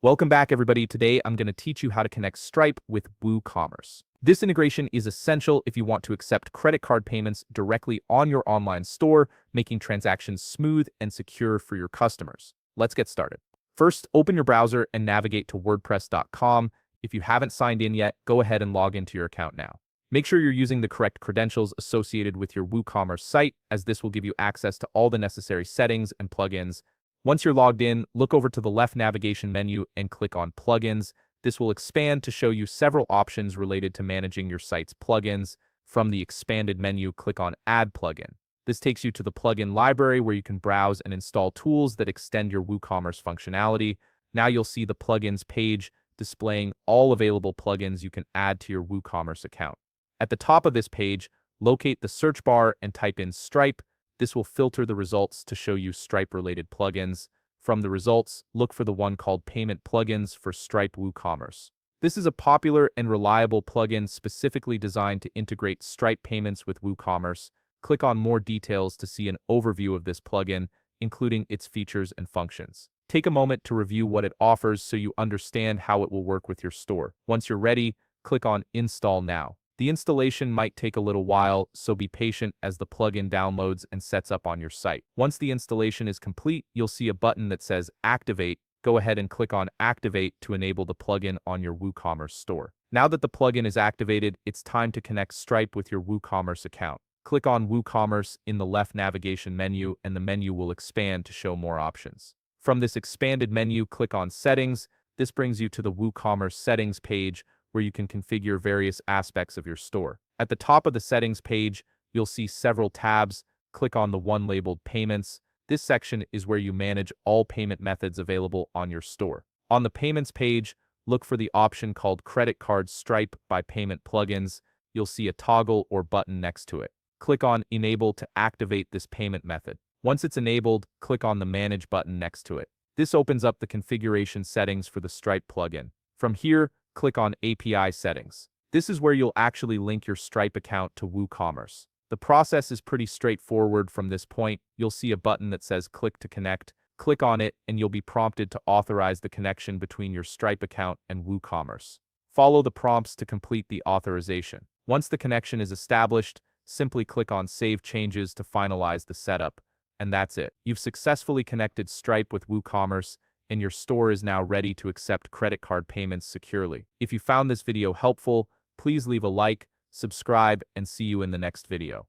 Welcome back, everybody. Today, I'm going to teach you how to connect Stripe with WooCommerce. This integration is essential if you want to accept credit card payments directly on your online store, making transactions smooth and secure for your customers. Let's get started. First, open your browser and navigate to WordPress.com. If you haven't signed in yet, go ahead and log into your account now. Make sure you're using the correct credentials associated with your WooCommerce site, as this will give you access to all the necessary settings and plugins. Once you're logged in, look over to the left navigation menu and click on Plugins. This will expand to show you several options related to managing your site's plugins. From the expanded menu, click on Add Plugin. This takes you to the plugin library where you can browse and install tools that extend your WooCommerce functionality. Now you'll see the plugins page displaying all available plugins you can add to your WooCommerce account. At the top of this page, locate the search bar and type in Stripe. This will filter the results to show you Stripe-related plugins. From the results, look for the one called Payment Plugins for Stripe WooCommerce. This is a popular and reliable plugin specifically designed to integrate Stripe payments with WooCommerce. Click on more details to see an overview of this plugin, including its features and functions. Take a moment to review what it offers so you understand how it will work with your store. Once you're ready, click on Install Now. The installation might take a little while, so be patient as the plugin downloads and sets up on your site. Once the installation is complete, you'll see a button that says Activate. Go ahead and click on Activate to enable the plugin on your WooCommerce store. Now that the plugin is activated, it's time to connect Stripe with your WooCommerce account. Click on WooCommerce in the left navigation menu, and the menu will expand to show more options. From this expanded menu, click on Settings. This brings you to the WooCommerce settings page, where you can configure various aspects of your store. At the top of the settings page, you'll see several tabs. Click on the one labeled Payments. This section is where you manage all payment methods available on your store. On the Payments page, look for the option called Credit Card Stripe by Payment Plugins. You'll see a toggle or button next to it. Click on Enable to activate this payment method. Once it's enabled, click on the Manage button next to it. This opens up the configuration settings for the Stripe plugin. From here, click on API Settings. This is where you'll actually link your Stripe account to WooCommerce. The process is pretty straightforward. From this point, you'll see a button that says Click to Connect. Click on it and you'll be prompted to authorize the connection between your Stripe account and WooCommerce. Follow the prompts to complete the authorization. Once the connection is established, simply click on Save Changes to finalize the setup. And that's it. You've successfully connected Stripe with WooCommerce, and your store is now ready to accept credit card payments securely. If you found this video helpful, please leave a like, subscribe, and see you in the next video.